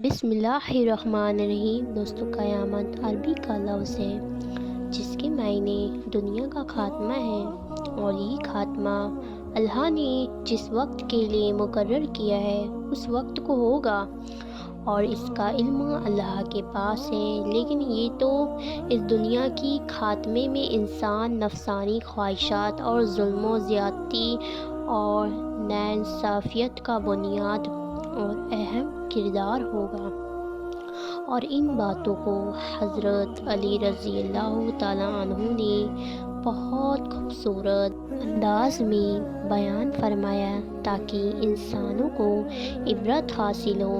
بسم اللہ الرحمن الرحیم۔ دوستو، قیامت عربی کا لفظ ہے جس کے معنی دنیا کا خاتمہ ہے، اور یہ خاتمہ اللہ نے جس وقت کے لیے مقرر کیا ہے اس وقت کو ہوگا، اور اس کا علم اللہ کے پاس ہے۔ لیکن یہ تو اس دنیا کی خاتمے میں انسان نفسانی خواہشات اور ظلم و زیادتی اور ناانصافیت کا بنیاد اور اہم کردار ہوگا، اور ان باتوں کو حضرت علی رضی اللہ تعالیٰ عنہ نے بہت خوبصورت انداز میں بیان فرمایا تاکہ انسانوں کو عبرت حاصل ہو۔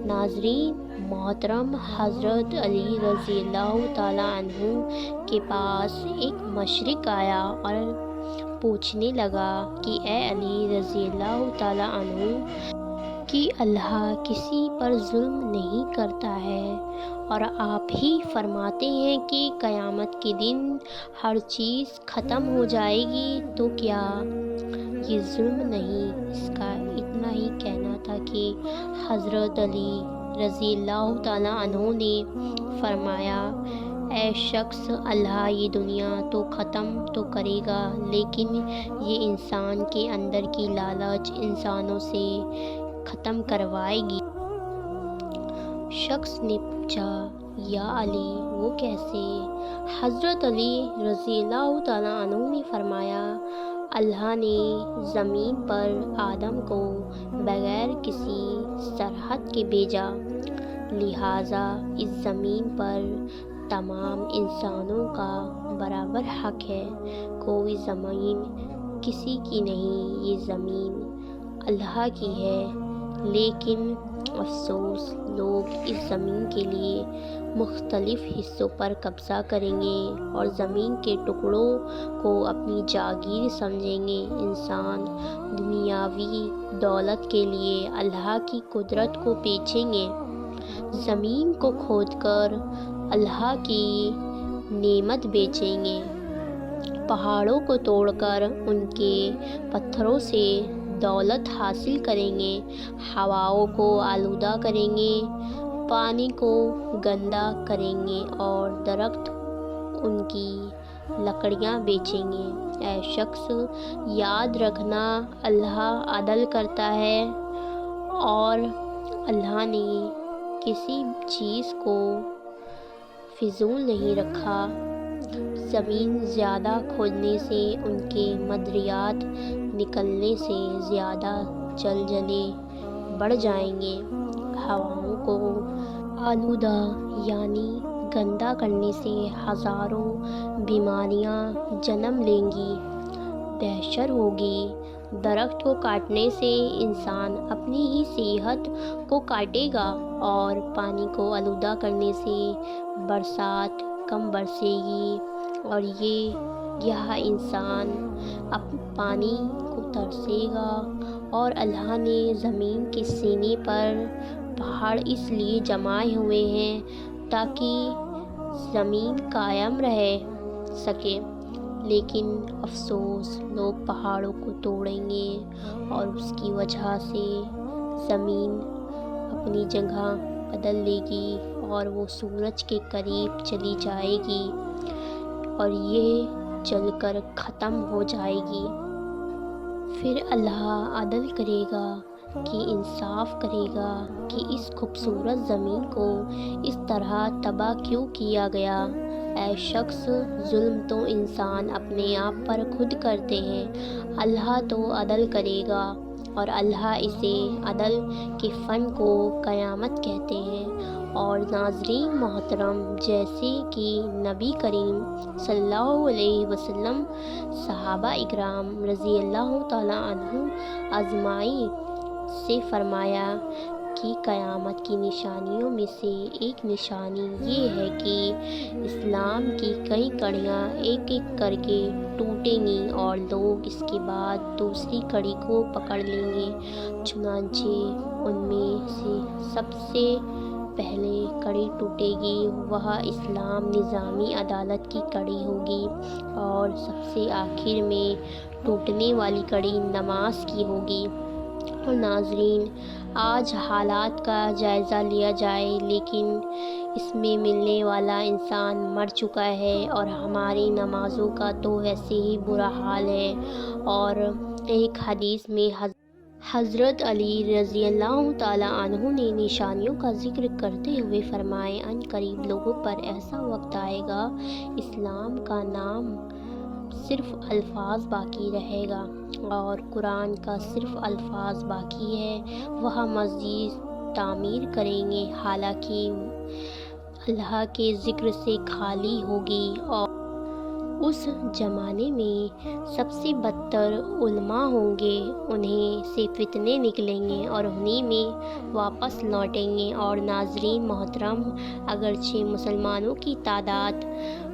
ناظرین محترم، حضرت علی رضی اللہ تعالیٰ عنہ کے پاس ایک مشرک آیا اور پوچھنے لگا کہ اے علی رضی اللہ تعالیٰ عنہ، کہ اللہ کسی پر ظلم نہیں کرتا ہے، اور آپ ہی فرماتے ہیں کہ قیامت کے دن ہر چیز ختم ہو جائے گی، تو کیا یہ ظلم نہیں؟ اس کا اتنا ہی کہنا تھا کہ حضرت علی رضی اللہ تعالیٰ عنہ نے فرمایا، اے شخص، اللہ یہ دنیا تو ختم تو کرے گا، لیکن یہ انسان کے اندر کی لالچ انسانوں سے ختم کروائے گی۔ شخص نے پوچھا، یا علی وہ کیسے؟ حضرت علی رضی اللہ تعالیٰ عنہ نے فرمایا، اللہ نے زمین پر آدم کو بغیر کسی سرحد کے بھیجا، لہٰذا اس زمین پر تمام انسانوں کا برابر حق ہے، کوئی زمین کسی کی نہیں، یہ زمین اللہ کی ہے۔ لیکن افسوس، لوگ اس زمین کے لیے مختلف حصوں پر قبضہ کریں گے اور زمین کے ٹکڑوں کو اپنی جاگیر سمجھیں گے۔ انسان دنیاوی دولت کے لیے اللہ کی قدرت کو بیچیں گے، زمین کو کھود کر اللہ کی نعمت بیچیں گے، پہاڑوں کو توڑ کر ان کے پتھروں سے دولت حاصل کریں گے، ہواؤں کو آلودہ کریں گے، پانی کو گندا کریں گے، اور درخت ان کی لکڑیاں بیچیں گے۔ اے شخص، یاد رکھنا، اللہ عدل کرتا ہے، اور اللہ نے کسی چیز کو فضول نہیں رکھا۔ زمین زیادہ کھودنے سے ان کے مدریات نکلنے سے زیادہ زلزلے بڑھ جائیں گے، ہواؤں کو آلودہ یعنی گندا کرنے سے ہزاروں بیماریاں جنم لیں گی، دہشت ہوگی، درخت کو کاٹنے سے انسان اپنی ہی صحت کو کاٹے گا، اور پانی کو آلودہ کرنے سے برسات کم برسے گی، اور یہ انسان پانی کو ترسے گا۔ اور اللہ نے زمین کے سینے پر پہاڑ اس لیے جمائے ہوئے ہیں تاکہ زمین قائم رہ سکے، لیکن افسوس، لوگ پہاڑوں کو توڑیں گے اور اس کی وجہ سے زمین اپنی جگہ بدل لے گی اور وہ سورج کے قریب چلی جائے گی، اور یہ جل کر ختم ہو جائے گی۔ پھر اللہ عدل کرے گا کہ انصاف کرے گا کہ اس خوبصورت زمین کو اس طرح تباہ کیوں کیا گیا۔ اے شخص، ظلم تو انسان اپنے آپ پر خود کرتے ہیں، اللہ تو عدل کرے گا، اور اللہ اسے عدل کے فن کو قیامت کہتے ہیں۔ اور ناظرین محترم، جیسے کہ نبی کریم صلی اللہ علیہ وسلم، صحابہ اکرام رضی اللہ تعالیٰ عنہ اجمعین سے فرمایا کہ قیامت کی نشانیوں میں سے ایک نشانی یہ ہے کہ اسلام کی کئی کڑیاں ایک ایک کر کے ٹوٹیں گی، اور لوگ اس کے بعد دوسری کڑی کو پکڑ لیں گے، چنانچہ ان میں سے سب سے پہلے کڑی ٹوٹے گی وہ اسلام نظامی عدالت کی کڑی ہوگی، اور سب سے آخر میں ٹوٹنے والی کڑی نماز کی ہوگی۔ اور ناظرین، آج حالات کا جائزہ لیا جائے، لیکن اس میں ملنے والا انسان مر چکا ہے، اور ہماری نمازوں کا تو ویسے ہی برا حال ہے۔ اور ایک حدیث میں حضرت علی رضی اللہ تعالیٰ عنہ نے نشانیوں کا ذکر کرتے ہوئے فرمائے، ان قریب لوگوں پر ایسا وقت آئے گا، اسلام کا نام صرف الفاظ باقی رہے گا اور قرآن کا صرف الفاظ باقی ہے۔ وہ مسجد تعمیر کریں گے، حالانکہ اللہ کے ذکر سے خالی ہوگی، اور اس زمانے میں سب سے بدتر علماء ہوں گے، انہیں سے فتنے نکلیں گے اور انہی میں واپس لوٹیں گے۔ اور ناظرین محترم، اگرچہ مسلمانوں کی تعداد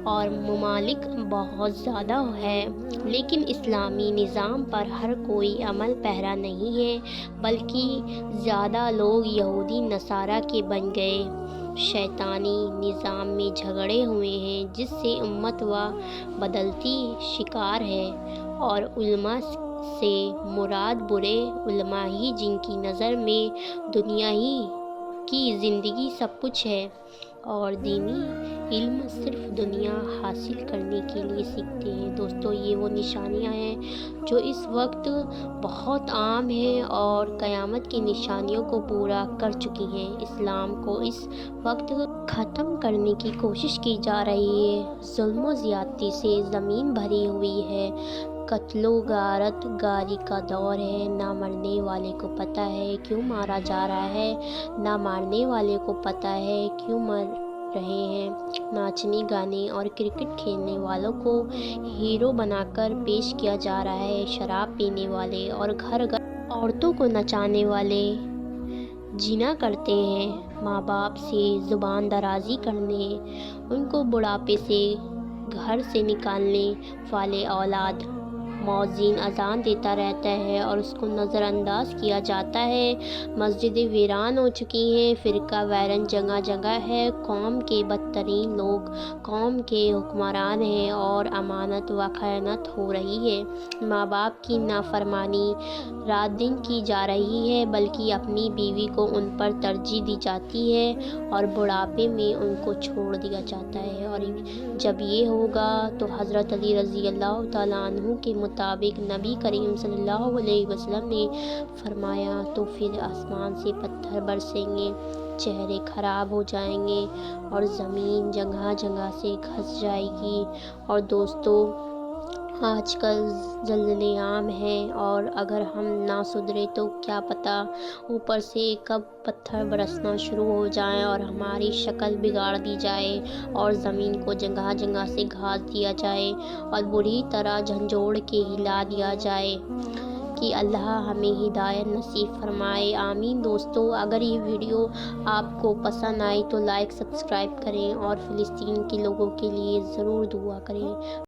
اور ممالک بہت زیادہ ہے، لیکن اسلامی نظام پر ہر کوئی عمل پیرا نہیں ہے، بلکہ زیادہ لوگ یہودی نصارہ کے بن گئے، شیطانی نظام میں جھگڑے ہوئے ہیں، جس سے امت و بدلتی شکار ہے۔ اور علماء سے مراد برے علماء ہی، جن کی نظر میں دنیا ہی کی زندگی سب کچھ ہے، اور دینی علم صرف دنیا حاصل کرنے کے لیے سیکھتے ہیں۔ دوستو، یہ وہ نشانیاں ہیں جو اس وقت بہت عام ہیں اور قیامت کی نشانیوں کو پورا کر چکی ہیں۔ اسلام کو اس وقت ختم کرنے کی کوشش کی جا رہی ہے، ظلم و زیادتی سے زمین بھری ہوئی ہے، قتل و غارت گاری کا دور ہے، نہ مرنے والے کو پتہ ہے کیوں مارا جا رہا ہے، نہ مارنے والے کو پتہ ہے کیوں مر رہے ہیں۔ ناچنے گانے اور کرکٹ کھیلنے والوں کو ہیرو بنا کر پیش کیا جا رہا ہے، شراب پینے والے اور گھر گھر عورتوں کو نچانے والے زنا کرتے ہیں، ماں باپ سے زبان درازی کرنے، ان کو بڑھاپے سے گھر سے نکالنے والے اولاد، مؤذن اذان دیتا رہتا ہے اور اس کو نظر انداز کیا جاتا ہے، مسجدیں ویران ہو چکی ہیں، فرقہ وارانہ جگہ جگہ ہے، قوم کے بدترین لوگ قوم کے حکمران ہیں اور امانت و خیانت ہو رہی ہے، ماں باپ کی نافرمانی رات دن کی جا رہی ہے، بلکہ اپنی بیوی کو ان پر ترجیح دی جاتی ہے اور بڑھاپے میں ان کو چھوڑ دیا جاتا ہے۔ اور جب یہ ہوگا تو حضرت علی رضی اللہ تعالیٰ عنہ کے مطابق نبی کریم صلی اللہ علیہ وسلم نے فرمایا تو پھر آسمان سے پتھر برسیں گے، چہرے خراب ہو جائیں گے اور زمین جگہ جگہ سے دھنس جائے گی۔ اور دوستو، آج کل زلزلے عام ہیں، اور اگر ہم نہ سدھرے تو کیا پتہ اوپر سے کب پتھر برسنا شروع ہو جائیں اور ہماری شکل بگاڑ دی جائے اور زمین کو جگہ جگہ سے گھاس دیا جائے اور بری طرح جھنجھوڑ کے ہلا دیا جائے۔ کہ اللہ ہمیں ہدایت نصیب فرمائے، آمین۔ دوستو، اگر یہ ویڈیو آپ کو پسند آئی تو لائک سبسکرائب کریں اور فلسطین کے لوگوں کے لیے ضرور دعا کریں۔